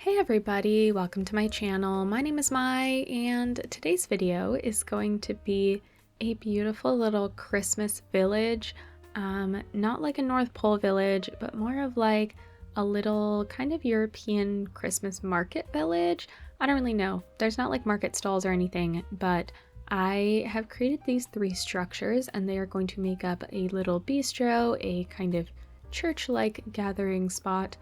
Hey everybody, welcome to my channel. My name is Mai, and today's video is going to be a beautiful little Christmas village. Not like a North Pole village, but more of like a little kind of European Christmas market village. I don't really know. There's not like market stalls or anything, but I have created these three structures and they are going to make up a little bistro, a kind of church-like gathering spot,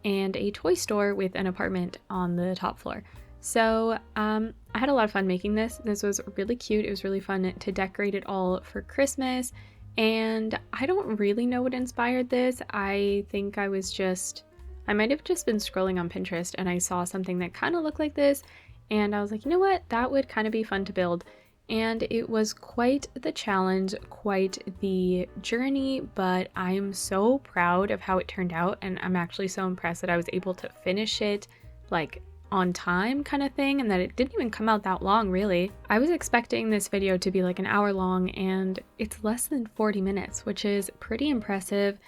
and a toy store with an apartment on the top floor. So I had a lot of fun making this. This was really cute. It was really fun to decorate it all for Christmas. And I don't really know what inspired this. I think I might have just been scrolling on Pinterest and I saw something that kind of looked like this. And I was like, you know what? That would kind of be fun to build. And it was quite the challenge, quite the journey, but I'm so proud of how it turned out, and I'm actually so impressed that I was able to finish it like on time kind of thing, and that it didn't even come out that long really. I was expecting this video to be like an hour long, and it's less than 40 minutes, which is pretty impressive.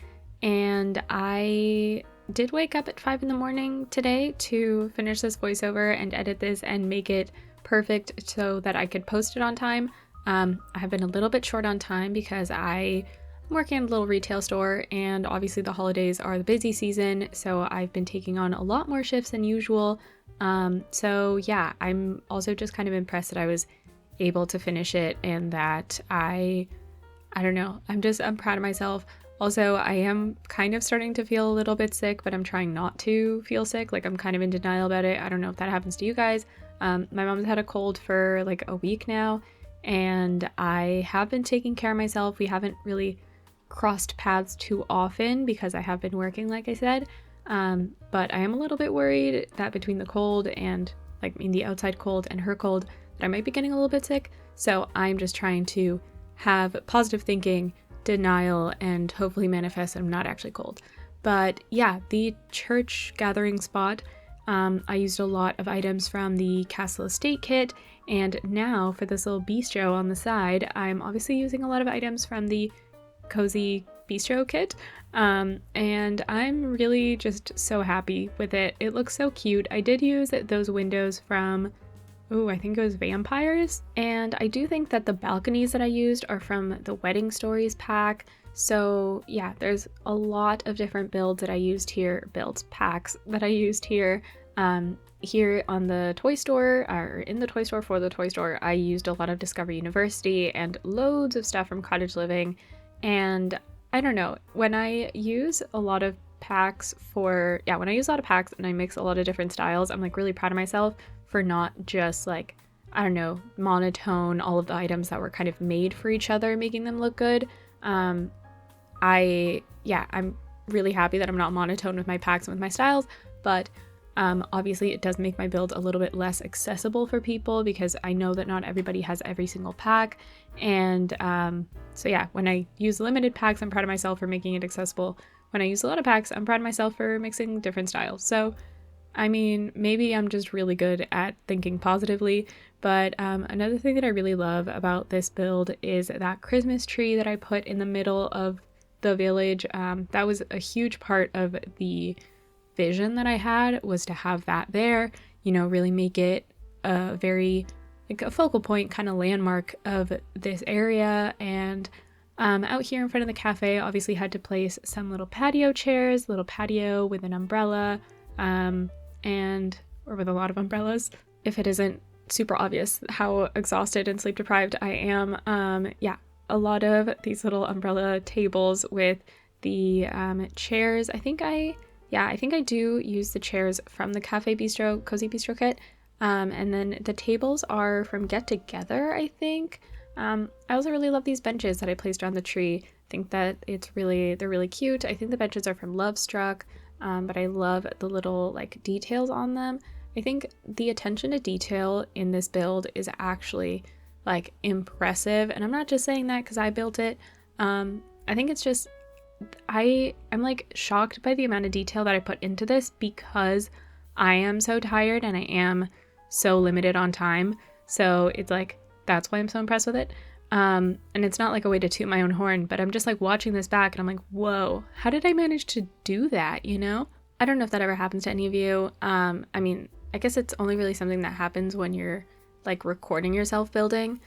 And I did wake up at 5 in the morning today to finish this voiceover and edit this and make it perfect so that I could post it on time. I have been a little bit short on time because I'm working at a little retail store, and obviously the holidays are the busy season, so I've been taking on a lot more shifts than usual. So yeah, I'm also just kind of impressed that I was able to finish it, and that I don't know, I'm proud of myself. Also, I am kind of starting to feel a little bit sick, but I'm trying not to feel sick. Like, I'm kind of in denial about it. I don't know if that happens to you guys. My mom's had a cold for like a week now, and I have been taking care of myself. We haven't really crossed paths too often because I have been working, like I said. But I am a little bit worried that between the cold and the outside cold and her cold, that I might be getting a little bit sick. So I'm just trying to have positive thinking, denial, and hopefully manifest that I'm not actually cold. But yeah, the church gathering spot, I used a lot of items from the Castle Estate kit, and now for this little bistro on the side, I'm obviously using a lot of items from the Cozy Bistro kit, and I'm really just so happy with it. It looks so cute. I did use those windows from, I think it was Vampires, and I do think that the balconies that I used are from the Wedding Stories pack. So yeah, there's a lot of different builds that I used here, packs that I used here. Here on the toy store, or in the toy store for the toy store, I used a lot of Discover University and loads of stuff from Cottage Living. And I don't know, when I use a lot of packs and I mix a lot of different styles, I'm like really proud of myself for not just like, I don't know, monotone all of the items that were kind of made for each other, making them look good. I'm really happy that I'm not monotone with my packs and with my styles, but obviously it does make my build a little bit less accessible for people because I know that not everybody has every single pack. And so yeah, when I use limited packs, I'm proud of myself for making it accessible. When I use a lot of packs, I'm proud of myself for mixing different styles. So I mean, maybe I'm just really good at thinking positively, but another thing that I really love about this build is that Christmas tree that I put in the middle of the village. That was a huge part of the vision that I had, was to have that there, really make it a very, like, a focal point kind of landmark of this area. And out here in front of the cafe, obviously had to place some little patio chairs, little patio with an umbrella, or with a lot of umbrellas, if it isn't super obvious how exhausted and sleep deprived I am. A lot of these little umbrella tables with the chairs. I think I do use the chairs from the Cozy Bistro kit. And then the tables are from Get Together, I think. I also really love these benches that I placed around the tree. I think that they're really cute. I think the benches are from Love Struck. But I love the little details on them. I think the attention to detail in this build is actually impressive, and I'm not just saying that because I built it. I think it's just I'm shocked by the amount of detail that I put into this because I am so tired and I am so limited on time. So it's that's why I'm so impressed with it. And it's not like a way to toot my own horn, but I'm just watching this back and I'm like, whoa, how did I manage to do that? I don't know if that ever happens to any of you. I mean, I guess it's only really something that happens when you're like recording yourself building.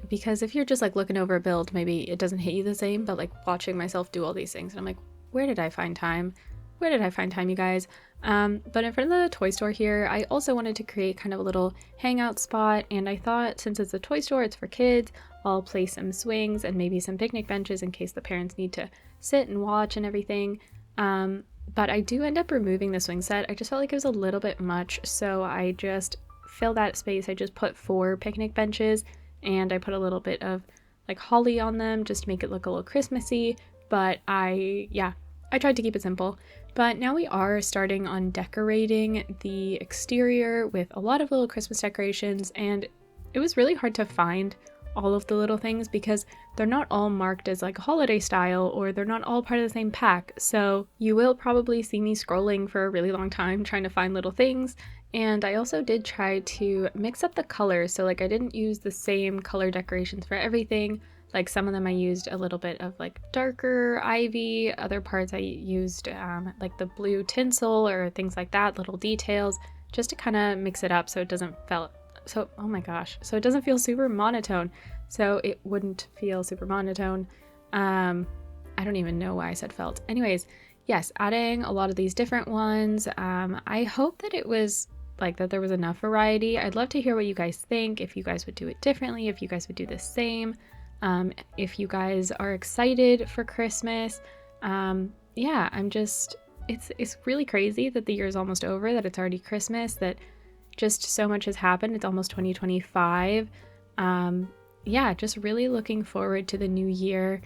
Because if you're just like looking over a build, maybe it doesn't hit you the same, but like watching myself do all these things, and I'm like, where did I find time? Where did I find time, you guys? But in front of the toy store here, I also wanted to create kind of a little hangout spot, and I thought since it's a toy store, it's for kids, I'll place some swings and maybe some picnic benches in case the parents need to sit and watch and everything. But I do end up removing the swing set. I just felt like it was a little bit much, so I just filled that space. I just put 4 picnic benches, and I put a little bit of like holly on them just to make it look a little Christmassy. But I tried to keep it simple. But now we are starting on decorating the exterior with a lot of little Christmas decorations, and it was really hard to find all of the little things because they're not all marked as like holiday style, or they're not all part of the same pack. So you will probably see me scrolling for a really long time trying to find little things. And I also did try to mix up the colors, so like I didn't use the same color decorations for everything. Like some of them I used a little bit of like darker ivy, other parts I used like the blue tinsel or things like that, little details, just to kind of mix it up so it doesn't oh my gosh, so it doesn't feel super monotone. So it wouldn't feel super monotone. I don't even know why I said felt. Anyways, yes, adding a lot of these different ones. I hope that it was like that there was enough variety. I'd love to hear what you guys think, if you guys would do it differently, if you guys would do the same. If you guys are excited for Christmas. Yeah, it's really crazy that the year is almost over, that it's already Christmas, that just so much has happened. It's almost 2025. Yeah, just really looking forward to the new year,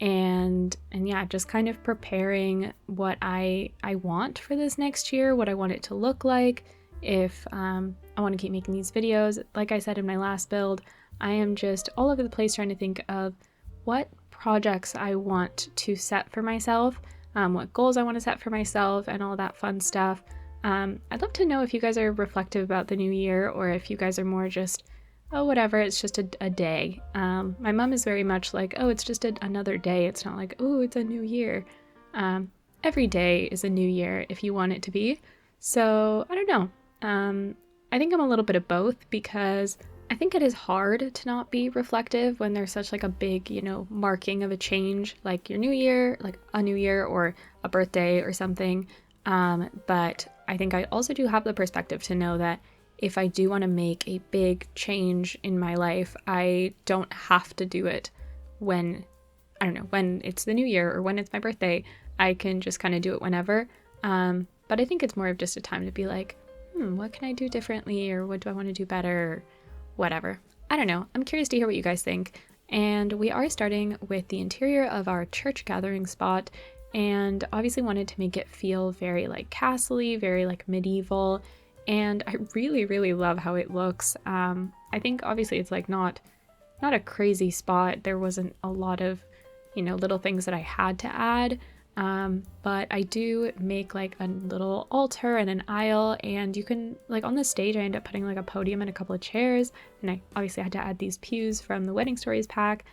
and yeah, just kind of preparing what I want for this next year, what I want it to look like. If I want to keep making these videos, like I said in my last build, I am just all over the place trying to think of what projects I want to set for myself, what goals I want to set for myself, and all that fun stuff. I'd love to know if you guys are reflective about the new year, or if you guys are more just, oh, whatever, it's just a day. My mom is very much like, oh, it's just another day. It's not like, oh, it's a new year. Every day is a new year if you want it to be. So I don't know. I think I'm a little bit of both, because I think it is hard to not be reflective when there's such like a big, marking of a change, like your new year, like a new year or a birthday or something. But I think I also do have the perspective to know that if I do want to make a big change in my life, I don't have to do it when it's the new year or when it's my birthday. I can just kind of do it whenever. But I think it's more of just a time to be like, what can I do differently, or what do I want to do better, or whatever. I don't know. I'm curious to hear what you guys think. And we are starting with the interior of our church gathering spot, and obviously wanted to make it feel very like castle-y, very like medieval, and I really, really love how it looks. I think obviously it's like not a crazy spot. There wasn't a lot of, little things that I had to add. But I do make like a little altar and an aisle, and you can, like, on the stage I end up putting like a podium and a couple of chairs, and I obviously had to add these pews from the Wedding Stories pack.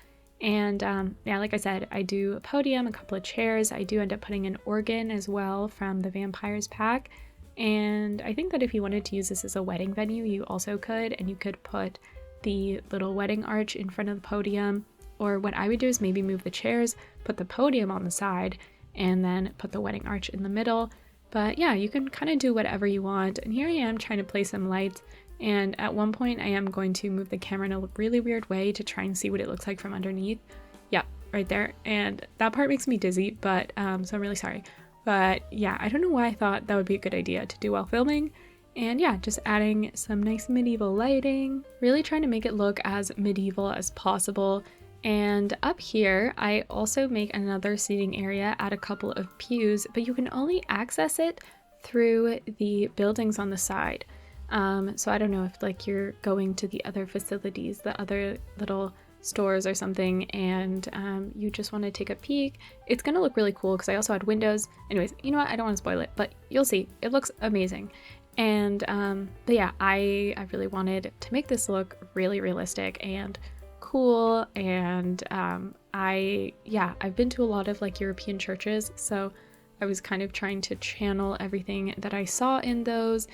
And yeah, like I said, I do a podium, a couple of chairs. I do end up putting an organ as well from the Vampires pack. And I think that if you wanted to use this as a wedding venue, you also could, and you could put the little wedding arch in front of the podium. Or what I would do is maybe move the chairs, put the podium on the side, and then put the wedding arch in the middle. But yeah, you can kind of do whatever you want. And here I am trying to place some lights, and at one point I am going to move the camera in a really weird way to try and see what it looks like from underneath. Yeah, right there. And that part makes me dizzy, but so I'm really sorry. But yeah, I don't know why I thought that would be a good idea to do while filming. And yeah, just adding some nice medieval lighting, really trying to make it look as medieval as possible. And up here, I also make another seating area, add a couple of pews, but you can only access it through the buildings on the side. So I don't know if like you're going to the other facilities, the other little stores or something, and you just want to take a peek. It's gonna look really cool because I also had windows. Anyways, you know what? I don't want to spoil it, but you'll see. It looks amazing. And but yeah, I really wanted to make this look really realistic and cool. And I've been to a lot of like European churches, so I was kind of trying to channel everything that I saw in those,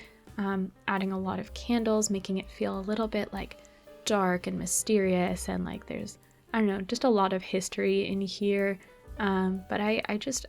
adding a lot of candles, making it feel a little bit like dark and mysterious, and like there's, I don't know, just a lot of history in here. But I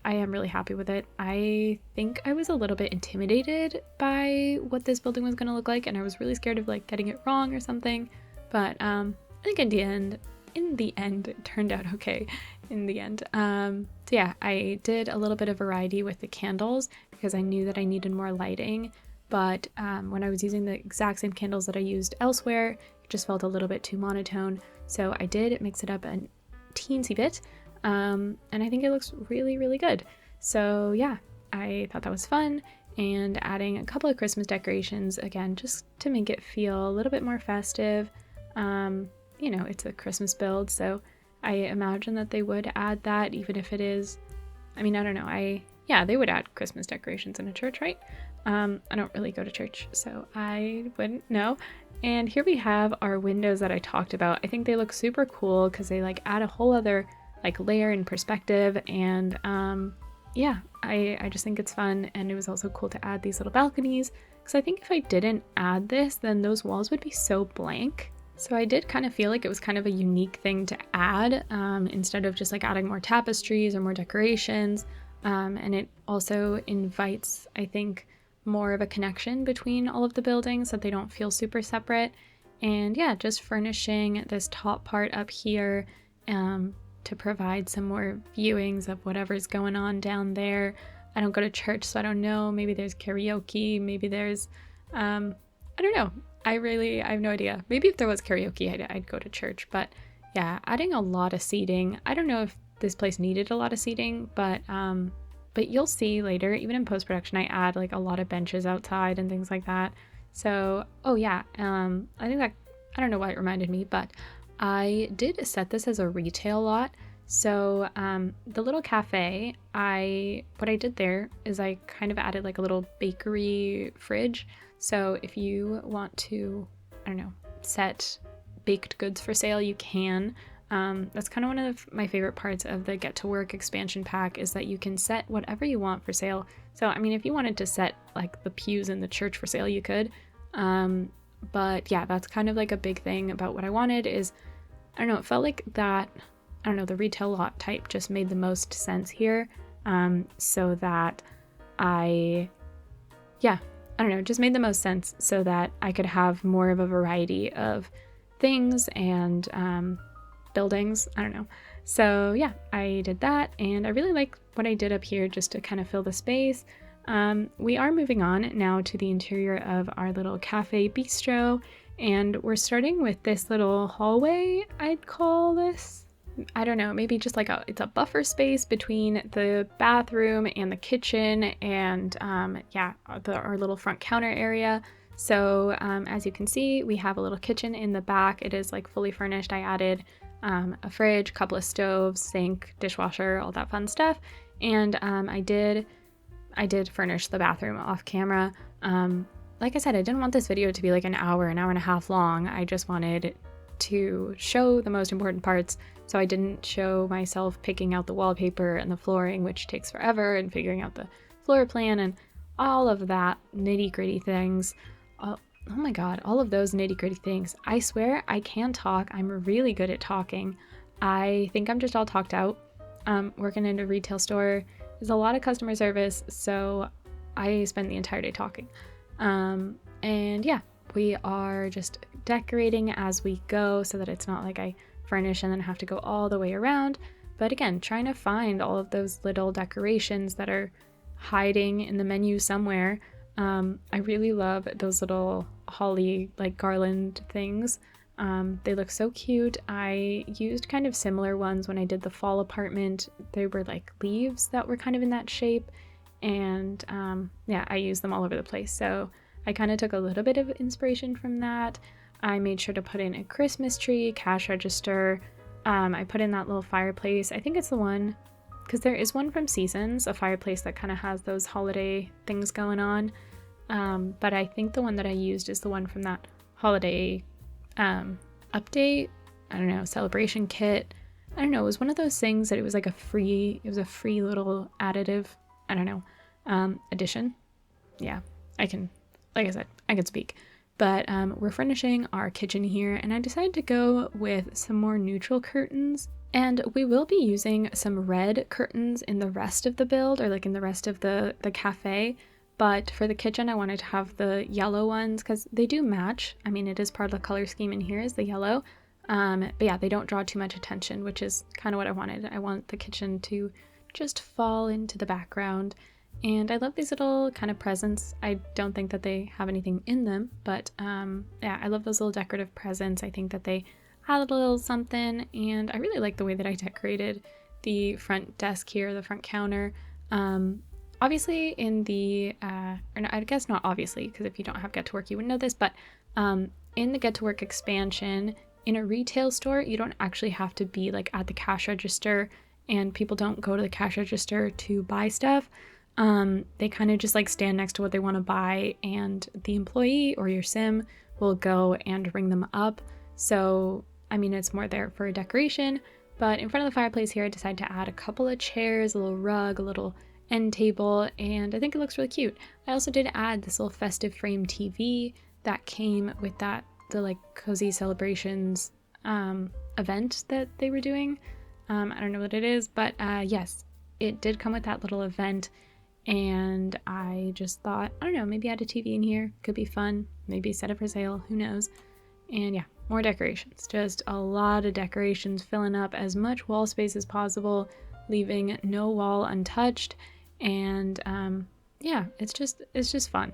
am really happy with it. I think I was a little bit intimidated by what this building was going to look like, and I was really scared of like getting it wrong or something. But I think in the end, it turned out okay in the end. So yeah, I did a little bit of variety with the candles because I knew that I needed more lighting. But when I was using the exact same candles that I used elsewhere, it just felt a little bit too monotone. So I did mix it up a teensy bit. And I think it looks really, really good. So yeah, I thought that was fun, and adding a couple of Christmas decorations, again, just to make it feel a little bit more festive. You know, it's a Christmas build, so I imagine that they would add that, even if it is, I mean, I don't know, yeah, they would add Christmas decorations in a church, right? I don't really go to church, so I wouldn't know. And here we have our windows that I talked about. I think they look super cool because they like add a whole other like layer and perspective, and yeah, I just think it's fun. And it was also cool to add these little balconies, because I think if I didn't add this, then those walls would be so blank. So I did kind of feel like it was kind of a unique thing to add, instead of just like adding more tapestries or more decorations. And it also invites, I think, more of a connection between all of the buildings, so that they don't feel super separate. And yeah, just furnishing this top part up here to provide some more viewings of whatever's going on down there. I don't go to church, so I don't know. Maybe there's karaoke, maybe there's, I don't know. I have no idea. Maybe if there was karaoke, I'd go to church. But yeah, adding a lot of seating. I don't know if this place needed a lot of seating, but you'll see later, even in post-production, I add like a lot of benches outside and things like that. So, oh yeah, I think that, I don't know why it reminded me, but I did set this as a retail lot. So the little cafe, what I did there is I kind of added like a little bakery fridge. So if you want to, I don't know, set baked goods for sale, you can. That's kind of one of my favorite parts of the Get to Work expansion pack, is that you can set whatever you want for sale. So, I mean, if you wanted to set like the pews in the church for sale, you could. But yeah, that's kind of like a big thing about what I wanted is, I don't know, it felt like that, I don't know, the retail lot type just made the most sense here. So that I don't know, it just made the most sense so that I could have more of a variety of things and buildings. I don't know. So yeah, I did that, and I really like what I did up here just to kind of fill the space. We are moving on now to the interior of our little cafe bistro, and we're starting with this little hallway, I'd call this. I don't know, maybe just like it's a buffer space between the bathroom and the kitchen, and yeah, our little front counter area. So as you can see, we have a little kitchen in the back. It is like fully furnished. I added a fridge, couple of stoves, sink, dishwasher, all that fun stuff. And I did furnish the bathroom off camera. Like I said, I didn't want this video to be like an hour and a half long. I just wanted to show the most important parts. So I didn't show myself picking out the wallpaper and the flooring, which takes forever, and figuring out the floor plan and all of that nitty-gritty things. Oh my god, all of those nitty-gritty things. I swear I can talk. I'm really good at talking. I think I'm just all talked out. Working in a retail store is a lot of customer service, so I spend the entire day talking. And yeah, we are just decorating as we go so that it's not like I furnish and then have to go all the way around. But again, trying to find all of those little decorations that are hiding in the menu somewhere. I really love those little holly like garland things. They look so cute. I used kind of similar ones when I did the fall apartment. They were like leaves that were kind of in that shape, and yeah, I used them all over the place. So I kind of took a little bit of inspiration from that. I made sure to put in a Christmas tree, cash register. I put in that little fireplace. I think it's the one, because there is one from Seasons, a fireplace that kind of has those holiday things going on. But I think the one that I used is the one from that holiday update. I don't know, celebration kit. I don't know, it was one of those things that it was a free little additive. I don't know, addition. Yeah, like I said, I can speak. But we're furnishing our kitchen here, and I decided to go with some more neutral curtains. And we will be using some red curtains in the rest of the build, or like in the rest of the cafe. But for the kitchen, I wanted to have the yellow ones because they do match. I mean, it is part of the color scheme in here is the yellow. But yeah, they don't draw too much attention, which is kind of what I wanted. I want the kitchen to just fall into the background. And I love these little kind of presents. I don't think that they have anything in them, but yeah, I love those little decorative presents. I think that they add a little something, and I really like the way that I decorated the front desk here, the front counter. Obviously in the, or no, I guess not obviously, because if you don't have Get to Work, you wouldn't know this, but in the Get to Work expansion, in a retail store, you don't actually have to be like at the cash register, and people don't go to the cash register to buy stuff. They kind of just like stand next to what they want to buy, and the employee or your sim will go and ring them up. So, I mean, it's more there for a decoration, but in front of the fireplace here, I decided to add a couple of chairs, a little rug, a little end table, and I think it looks really cute. I also did add this little festive frame TV that came with the like cozy celebrations event that they were doing. I don't know what it is, but yes, it did come with that little event, and I just thought, I don't know, maybe add a TV in here, could be fun, maybe set it for sale, who knows. And yeah, more decorations, just a lot of decorations, filling up as much wall space as possible, leaving no wall untouched. And yeah, it's just fun.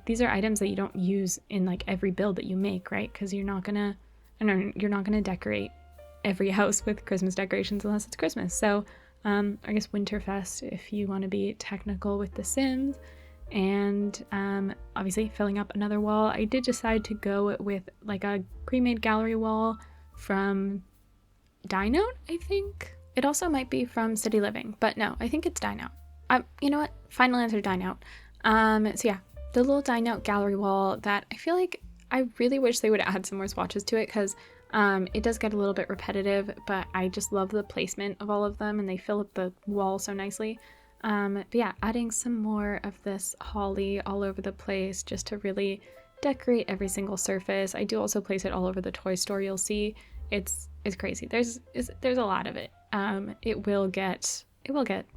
These are items that you don't use in like every build that you make, right? Because you're not gonna decorate every house with Christmas decorations unless it's Christmas. So I guess Winterfest, if you want to be technical with The Sims. And obviously filling up another wall. I did decide to go with like a pre-made gallery wall from Dinote, I think. It also might be from City Living, but no, I think it's Dinote. You know what? Final answer, Dinote. So yeah, the little Dinote gallery wall that I feel like I really wish they would add some more swatches to it, because it does get a little bit repetitive, but I just love the placement of all of them, and they fill up the wall so nicely. But yeah, adding some more of this holly all over the place just to really decorate every single surface. I do also place it all over the toy store. You'll see it's crazy. There's a lot of it. It will get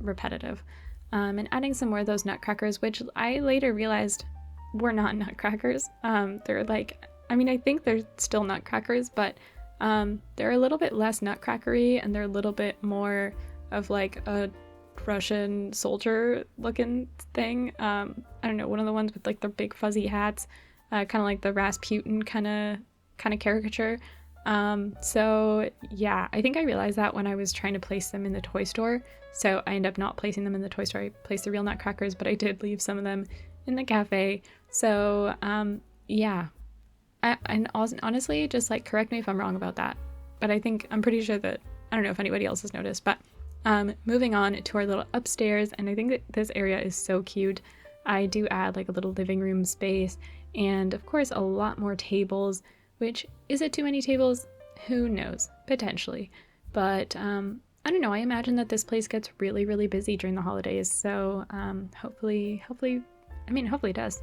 repetitive. And adding some more of those nutcrackers, which I later realized were not nutcrackers. They're like, I mean, I think they're still nutcrackers, but they're a little bit less nutcrackery, and they're a little bit more of like a Russian soldier looking thing. I don't know, one of the ones with like the big fuzzy hats, kind of like the Rasputin kind of caricature. So yeah, I think I realized that when I was trying to place them in the toy store. So I ended up not placing them in the toy store. I placed the real nutcrackers, but I did leave some of them in the cafe. So yeah, and honestly, just like correct me if I'm wrong about that, but I'm pretty sure that, I don't know if anybody else has noticed, but moving on to our little upstairs, and I think that this area is so cute. I do add like a little living room space, and of course a lot more tables, which, is it too many tables? Who knows, potentially. But I don't know, I imagine that this place gets really, really busy during the holidays, so hopefully it does.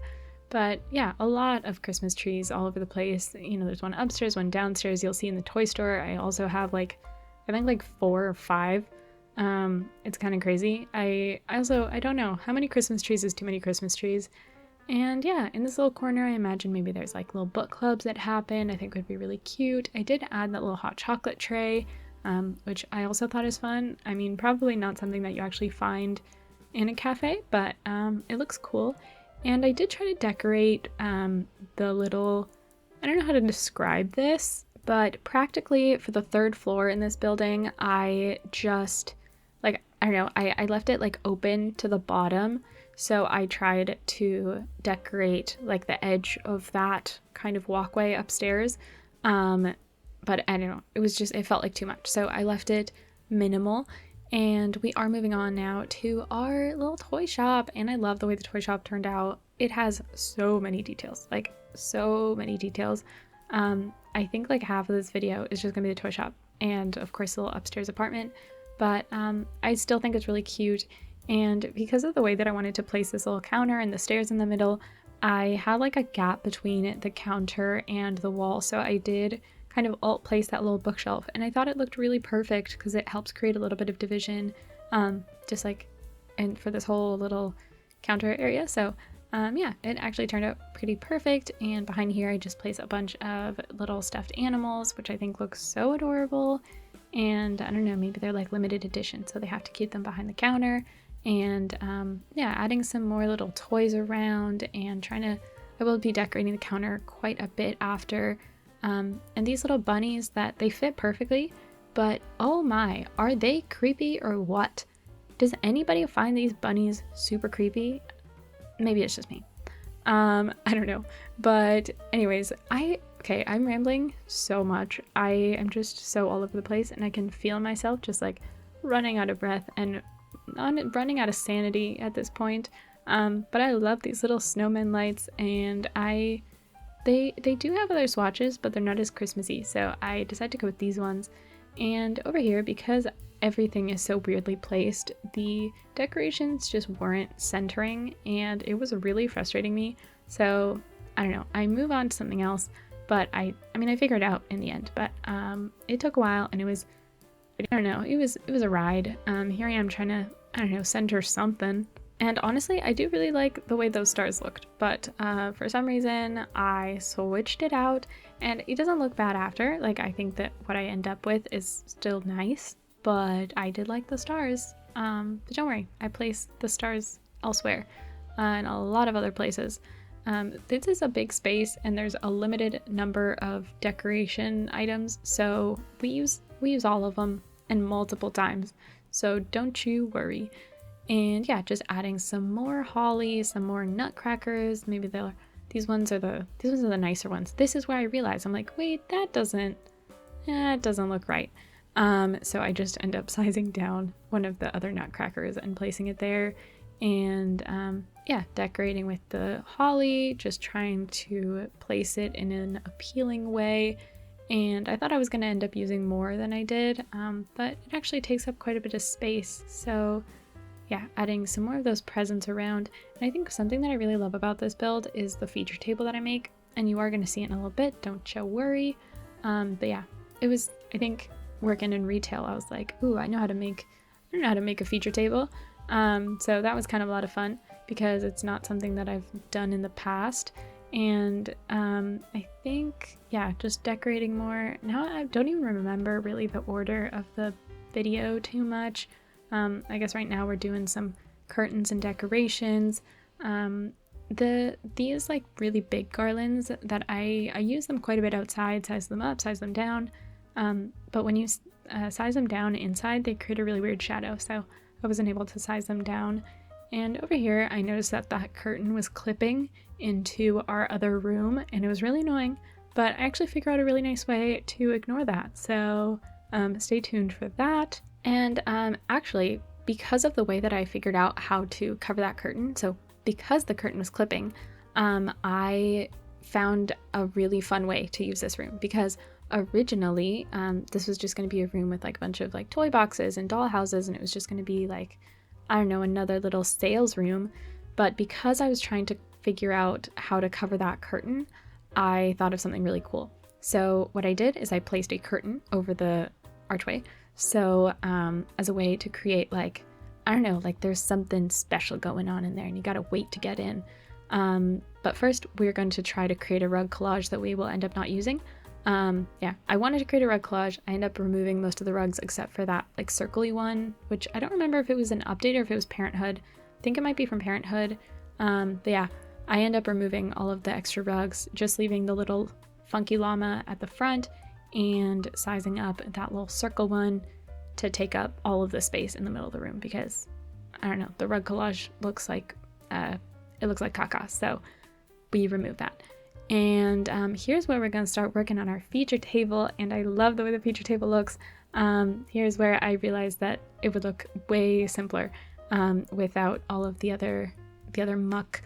But yeah, a lot of Christmas trees all over the place. You know, there's one upstairs, one downstairs. You'll see in the toy store. I also have I think like 4 or 5. It's kind of crazy. I don't know how many Christmas trees is too many Christmas trees. And yeah, in this little corner, I imagine maybe there's like little book clubs that happen. I think would be really cute. I did add that little hot chocolate tray, which I also thought is fun. I mean, probably not something that you actually find in a cafe, but it looks cool. And I did try to decorate the little, I don't know how to describe this, but practically for the 3rd floor in this building, I just, like, I don't know, I left it like open to the bottom. So I tried to decorate like the edge of that kind of walkway upstairs. But I don't know, it felt like too much. So I left it minimal. And we are moving on now to our little toy shop, and I love the way the toy shop turned out. It has so many details, like so many details. I think like half of this video is just gonna be the toy shop, and of course the little upstairs apartment, but I still think it's really cute. And because of the way that I wanted to place this little counter and the stairs in the middle, I had like a gap between the counter and the wall. So I did kind of alt place that little bookshelf, and I thought it looked really perfect because it helps create a little bit of division, just like, and for this whole little counter area. So yeah, it actually turned out pretty perfect. And behind here I just place a bunch of little stuffed animals, which I think looks so adorable. And I don't know, maybe they're like limited edition, so they have to keep them behind the counter. And yeah, adding some more little toys around and I will be decorating the counter quite a bit after. And these little bunnies, that they fit perfectly, but oh my, are they creepy or what? Does anybody find these bunnies super creepy? Maybe it's just me. I don't know. But anyways, I'm rambling so much. I am just so all over the place, and I can feel myself just like running out of breath and running out of sanity at this point. But I love these little snowman lights, and they do have other swatches, but they're not as Christmassy, so I decided to go with these ones. And over here, because everything is so weirdly placed, the decorations just weren't centering, and it was really frustrating me. So I don't know, I move on to something else, but I mean I figured it out in the end, but it took a while, and I don't know, it was a ride. Here I am trying to, I don't know, center something. And honestly, I do really like the way those stars looked, but for some reason I switched it out, and it doesn't look bad after. Like, I think that what I end up with is still nice, but I did like the stars. But don't worry, I placed the stars elsewhere, in a lot of other places. This is a big space, and there's a limited number of decoration items, so we use all of them and multiple times, so don't you worry. And yeah, just adding some more holly, some more nutcrackers. Maybe these ones are the nicer ones. This is where I realized, I'm like, wait, it doesn't look right. So I just end up sizing down one of the other nutcrackers and placing it there. And yeah, decorating with the holly, just trying to place it in an appealing way. And I thought I was going to end up using more than I did, but it actually takes up quite a bit of space. So yeah, adding some more of those presents around. And I think something that I really love about this build is the feature table that I make, and you are going to see it in a little bit, don't you worry. But yeah, it was, I think, working in retail, I was like, ooh, I know how to make a feature table. So that was kind of a lot of fun, because it's not something that I've done in the past. And I think, yeah, just decorating more. Now I don't even remember really the order of the video too much. I guess right now we're doing some curtains and decorations. These like really big garlands that I use them quite a bit outside, size them up, size them down. But when you size them down inside, they create a really weird shadow, so I wasn't able to size them down. And over here, I noticed that curtain was clipping into our other room, and it was really annoying, but I actually figured out a really nice way to ignore that. So stay tuned for that. And actually, because of the way that I figured out how to cover that curtain, so because the curtain was clipping, I found a really fun way to use this room, because originally this was just going to be a room with like a bunch of like toy boxes and doll houses, and it was just going to be like, I don't know, another little sales room. But because I was trying to figure out how to cover that curtain, I thought of something really cool. So what I did is I placed a curtain over the archway, so as a way to create like, I don't know, like there's something special going on in there and you gotta wait to get in. But first we're going to try to create a rug collage that we will end up not using. Yeah, I wanted to create a rug collage. I ended up removing most of the rugs except for that like circly one, which I don't remember if it was an update or if it was Parenthood. I think it might be from Parenthood. But yeah, I end up removing all of the extra rugs, just leaving the little funky llama at the front and sizing up that little circle one to take up all of the space in the middle of the room, because I don't know, the rug collage looks like it looks like caca, so we remove that. And here's where we're going to start working on our feature table, and I love the way the feature table looks. Here's where I realized that it would look way simpler without all of the other muck.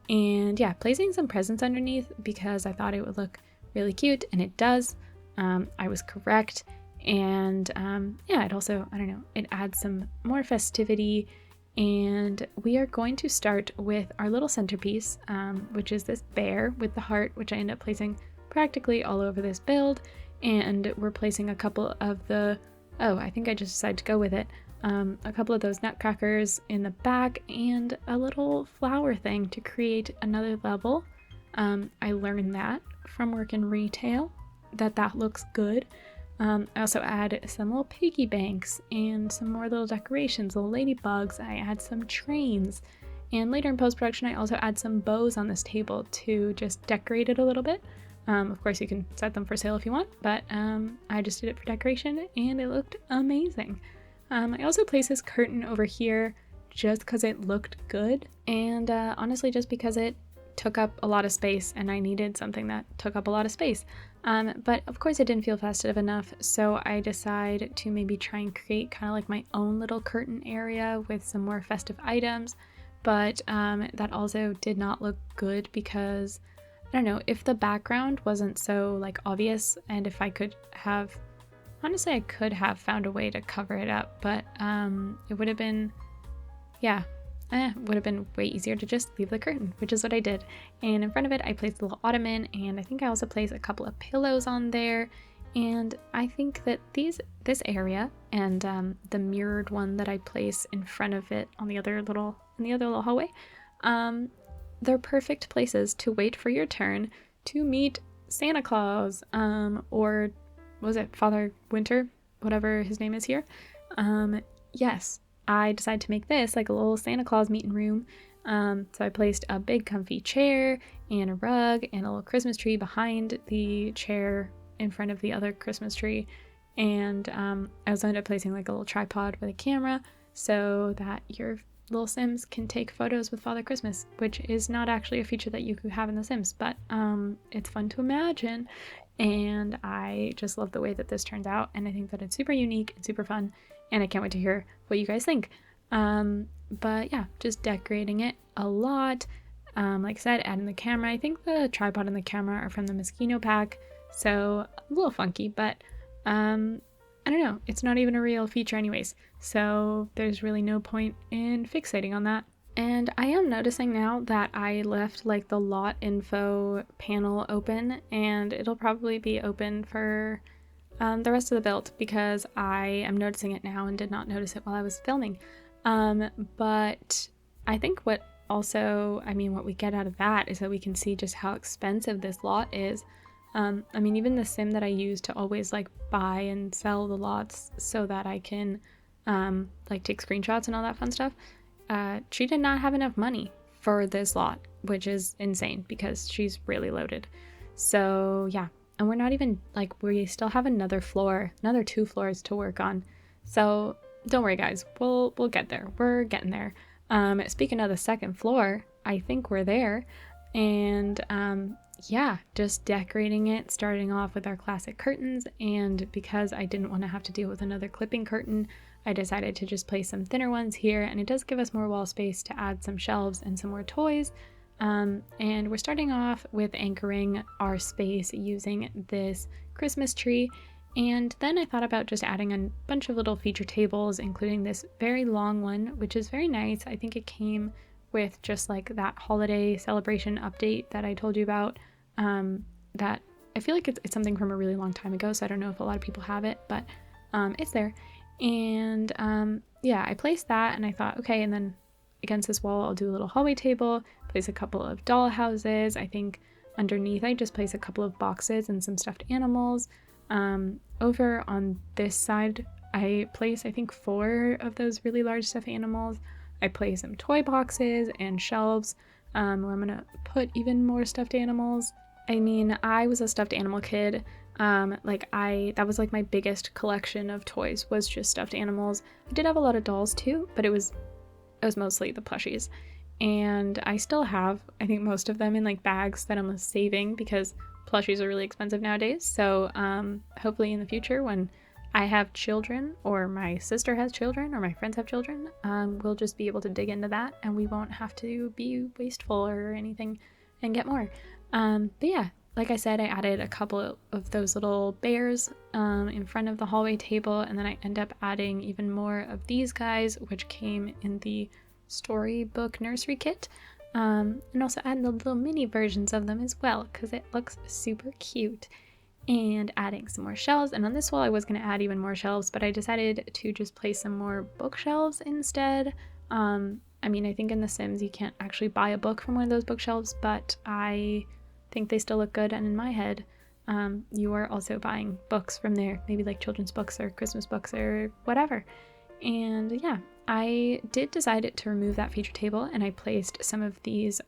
And yeah, placing some presents underneath because I thought it would look really cute, and it does. I was correct. And yeah, it also, I don't know, it adds some more festivity And we are going to start with our little centerpiece, which is this bear with the heart, which I end up placing practically all over this build. And we're placing a couple of the, oh, I think I just decided to go with it, a couple of those nutcrackers in the back and a little flower thing to create another level. I learned that from work in retail, that looks good. I also add some little piggy banks and some more little decorations, little ladybugs. I add some trains. And later in post-production, I also add some bows on this table to just decorate it a little bit. Of course, you can set them for sale if you want, but I just did it for decoration and it looked amazing. I also placed this curtain over here just because it looked good, and honestly just because it took up a lot of space and I needed something that took up a lot of space. But of course it didn't feel festive enough, so I decided to maybe try and create kind of like my own little curtain area with some more festive items, but that also did not look good because, I don't know, if the background wasn't so like obvious and if I could have, honestly I could have found a way to cover it up, but it would have been, yeah, would have been way easier to just leave the curtain, which is what I did. And in front of it, I placed a little ottoman, and I think I also placed a couple of pillows on there. And I think that this area and the mirrored one that I place in front of it on the other little hallway, they're perfect places to wait for your turn to meet Santa Claus, or was it Father Winter, whatever his name is here. Yes. I decided to make this like a little Santa Claus meeting room. So I placed a big comfy chair and a rug and a little Christmas tree behind the chair in front of the other Christmas tree. And I also ended up placing like a little tripod with a camera so that your little Sims can take photos with Father Christmas, which is not actually a feature that you could have in The Sims, but it's fun to imagine. And I just love the way that this turned out, and I think that it's super unique and super fun, and I can't wait to hear what you guys think. But yeah, just decorating it a lot. Like I said, adding the camera. I think the tripod and the camera are from the Moschino pack, so a little funky, but I don't know, it's not even a real feature anyways, so there's really no point in fixating on that. And I am noticing now that I left like the lot info panel open, and it'll probably be open for the rest of the build because I am noticing it now and did not notice it while I was filming. But I think what we get out of that is that we can see just how expensive this lot is. Even the sim that I use to always like buy and sell the lots so that I can like take screenshots and all that fun stuff, she did not have enough money for this lot, which is insane because she's really loaded. So yeah, and we're not even like, we still have another 2 floors to work on. So don't worry guys, we'll get there. We're getting there. Speaking of the second floor, I think we're there. And yeah, just decorating it, starting off with our classic curtains. And because I didn't want to have to deal with another clipping curtain, I decided to just place some thinner ones here, and it does give us more wall space to add some shelves and some more toys. And we're starting off with anchoring our space using this Christmas tree. And then I thought about just adding a bunch of little feature tables, including this very long one, which is very nice. I think it came with just like that holiday celebration update that I told you about. That I feel like it's something from a really long time ago, so I don't know if a lot of people have it, but it's there. And yeah, I placed that and I thought, okay, and then against this wall I'll do a little hallway table, place a couple of doll houses. I think underneath I just place a couple of boxes and some stuffed animals. Over on this side I place I think 4 of those really large stuffed animals. I place some toy boxes and shelves where I'm gonna put even more stuffed animals. I mean, I was a stuffed animal kid. That was like my biggest collection of toys was just stuffed animals. I did have a lot of dolls too, but it was mostly the plushies. And I still have, I think, most of them in like bags that I'm saving because plushies are really expensive nowadays. So hopefully in the future when I have children, or my sister has children, or my friends have children, we'll just be able to dig into that and we won't have to be wasteful or anything and get more. But yeah, like I said, I added a couple of those little bears in front of the hallway table, and then I end up adding even more of these guys, which came in the storybook nursery kit, and also adding the little mini versions of them as well because it looks super cute. And adding some more shelves, and on this wall I was going to add even more shelves, but I decided to just place some more bookshelves instead. I mean, I think in The Sims you can't actually buy a book from one of those bookshelves, but I think they still look good, and in my head you are also buying books from there, maybe like children's books or Christmas books or whatever. And yeah, I did decide to remove that feature table, and I placed some of these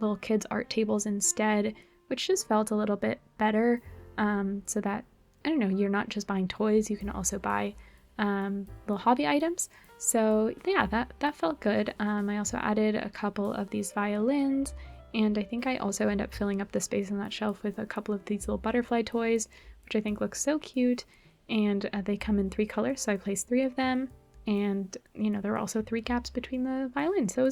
little kids art tables instead, which just felt a little bit better. So that, I don't know, you're not just buying toys, you can also buy little hobby items. So yeah, that felt good. I also added a couple of these violins, and I think I also end up filling up the space on that shelf with a couple of these little butterfly toys, which I think looks so cute. And they come in 3 colors, so I placed 3 of them, and you know, there were also 3 gaps between the violins, so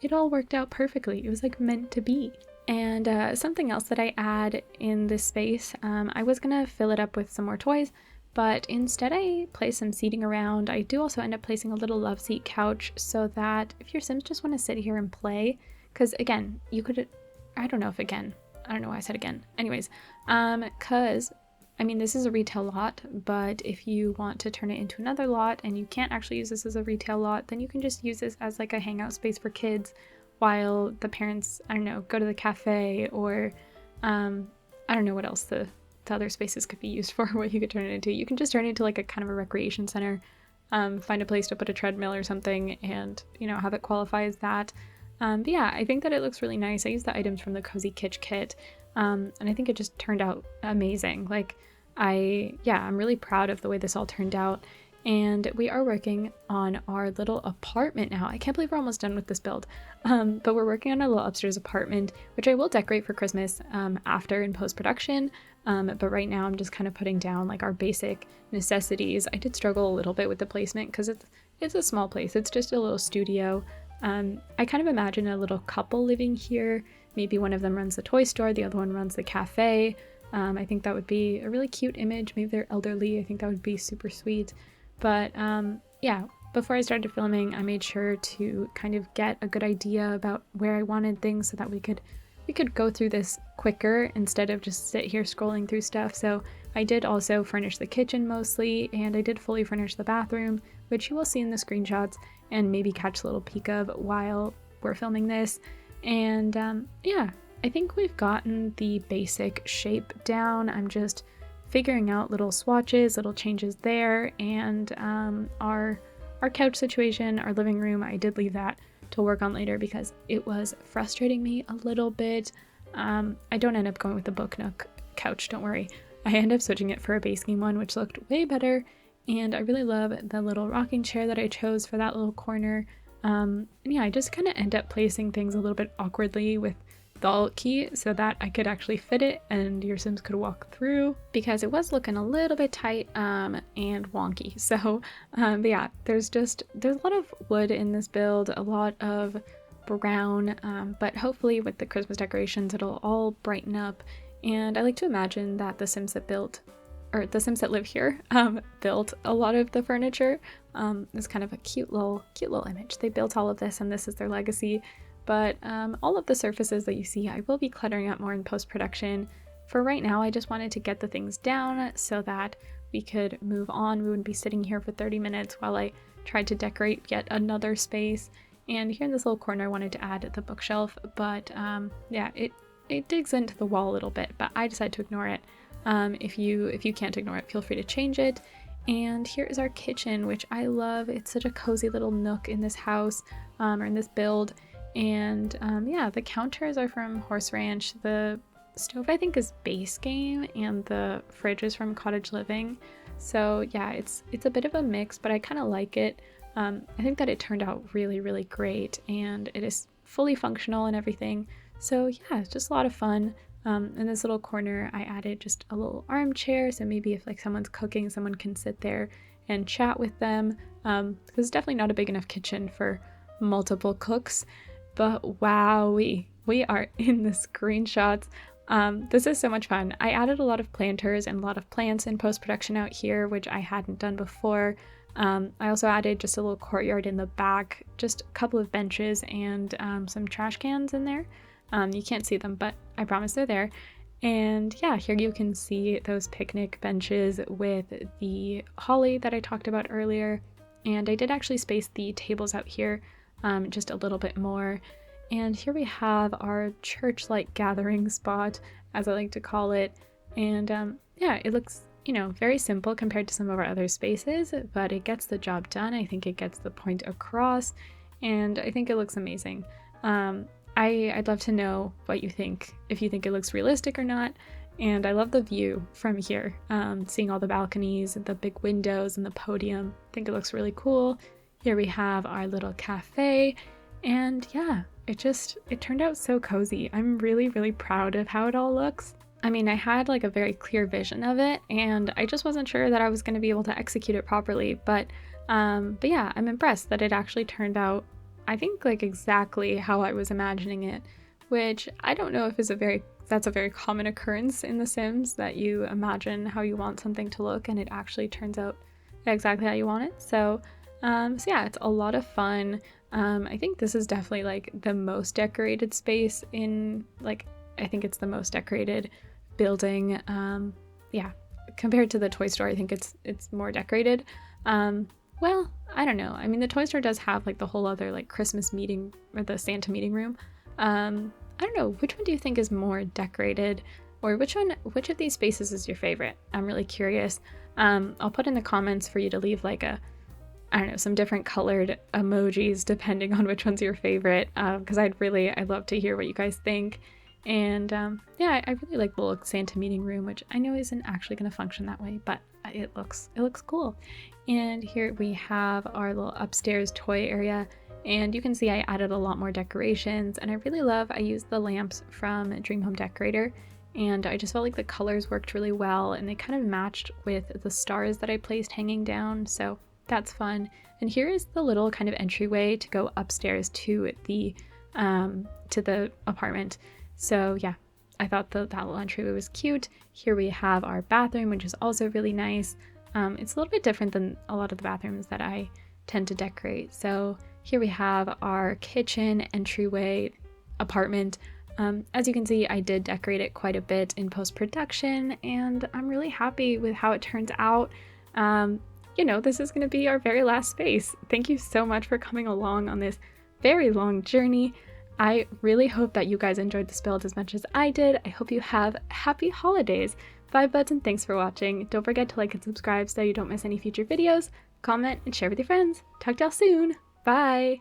it all worked out perfectly. It was like meant to be. And something else that I add in this space, I was gonna fill it up with some more toys, but instead I place some seating around. I do also end up placing a little love seat couch so that if your Sims just want to sit here and play, because again, you could, I don't know why I said again. Anyways, because I mean, this is a retail lot, but if you want to turn it into another lot and you can't actually use this as a retail lot, then you can just use this as like a hangout space for kids while the parents, I don't know, go to the cafe, or I don't know what else the other spaces could be used for, what you could turn it into. You can just turn it into like a kind of a recreation center, find a place to put a treadmill or something, and, you know, have it qualify as that. But yeah, I think that it looks really nice. I used the items from the Cozy Kitsch kit, and I think it just turned out amazing. Like, I'm really proud of the way this all turned out. And we are working on our little apartment now. I can't believe we're almost done with this build. But we're working on a little upstairs apartment, which I will decorate for Christmas after in post-production. But right now I'm just kind of putting down like our basic necessities. I did struggle a little bit with the placement because it's a small place. It's just a little studio. I kind of imagine a little couple living here. Maybe one of them runs the toy store, the other one runs the cafe. I think that would be a really cute image. Maybe they're elderly. I think that would be super sweet. But yeah, before I started filming, I made sure to kind of get a good idea about where I wanted things so that we could go through this quicker instead of just sit here scrolling through stuff. So I did also furnish the kitchen mostly, and I did fully furnish the bathroom, which you will see in the screenshots and maybe catch a little peek of while we're filming this. And yeah, I think we've gotten the basic shape down. I'm just figuring out little swatches, little changes there, and our couch situation, our living room, I did leave that to work on later because it was frustrating me a little bit. I don't end up going with the Book Nook couch, don't worry. I end up switching it for a base game one, which looked way better, and I really love the little rocking chair that I chose for that little corner. And yeah, I just kind of end up placing things a little bit awkwardly with the Alt key so that I could actually fit it and your Sims could walk through, because it was looking a little bit tight and wonky. So but yeah, there's a lot of wood in this build, a lot of brown, but hopefully with the Christmas decorations it'll all brighten up. And I like to imagine that the Sims that live here built a lot of the furniture. It's kind of a cute little image. They built all of this and this is their legacy. But all of the surfaces that you see, I will be cluttering up more in post-production. For right now, I just wanted to get the things down so that we could move on. We wouldn't be sitting here for 30 minutes while I tried to decorate yet another space. And here in this little corner, I wanted to add the bookshelf, but yeah, it digs into the wall a little bit, but I decided to ignore it. If you can't ignore it, feel free to change it. And here is our kitchen, which I love. It's such a cozy little nook in this house, or in this build. And yeah, the counters are from Horse Ranch. The stove I think is Base Game, and the fridge is from Cottage Living. So yeah, it's a bit of a mix, but I kind of like it. I think that it turned out really, really great, and it is fully functional and everything. So yeah, it's just a lot of fun. In this little corner, I added just a little armchair, so maybe if like someone's cooking, someone can sit there and chat with them. Because it's definitely not a big enough kitchen for multiple cooks. But wow, we are in the screenshots. This is so much fun. I added a lot of planters and a lot of plants in post-production out here, which I hadn't done before. I also added just a little courtyard in the back, just a couple of benches and some trash cans in there. You can't see them, but I promise they're there. And yeah, here you can see those picnic benches with the holly that I talked about earlier. And I did actually space the tables out here just a little bit more. And here we have our church-like gathering spot, as I like to call it. And yeah, it looks, you know, very simple compared to some of our other spaces, but it gets the job done. I think it gets the point across, and I think it looks amazing. I'd love to know what you think, if you think it looks realistic or not. And I love the view from here, seeing all the balconies and the big windows and the podium. I think it looks really cool. Here we have our little cafe, and yeah, it turned out so cozy. I'm really, really proud of how it all looks. I mean, I had like a very clear vision of it, and I just wasn't sure that I was going to be able to execute it properly. But yeah, I'm impressed that it actually turned out, I think, like exactly how I was imagining it, which I don't know if that's a very common occurrence in The Sims, that you imagine how you want something to look and it actually turns out exactly how you want it. So yeah, it's a lot of fun. I think this is definitely like the most decorated space in, like, I think it's the most decorated building. Yeah, compared to the toy store, I think it's more decorated. Well, I don't know. I mean, the toy store does have like the whole other like Christmas meeting, or the Santa meeting room. I don't know, which one do you think is more decorated, or which of these spaces is your favorite? I'm really curious. I'll put in the comments for you to leave like I don't know, some different colored emojis depending on which one's your favorite, because I'd love to hear what you guys think. And yeah, I really like the little Santa meeting room, which I know isn't actually going to function that way, but it looks cool. And here we have our little upstairs toy area, and you can see I added a lot more decorations, and I used the lamps from Dream Home Decorator, and I just felt like the colors worked really well, and they kind of matched with the stars that I placed hanging down, so that's fun. And here is the little kind of entryway to go upstairs to the apartment. So yeah, I thought that little entryway was cute. Here we have our bathroom, which is also really nice. It's a little bit different than a lot of the bathrooms that I tend to decorate. So here we have our kitchen, entryway, apartment. As you can see, I did decorate it quite a bit in post-production, and I'm really happy with how it turns out. You know, this is going to be our very last space. Thank you so much for coming along on this very long journey. I really hope that you guys enjoyed this build as much as I did. I hope you have happy holidays. Bye buds, and thanks for watching. Don't forget to like and subscribe so you don't miss any future videos. Comment and share with your friends. Talk to y'all soon. Bye!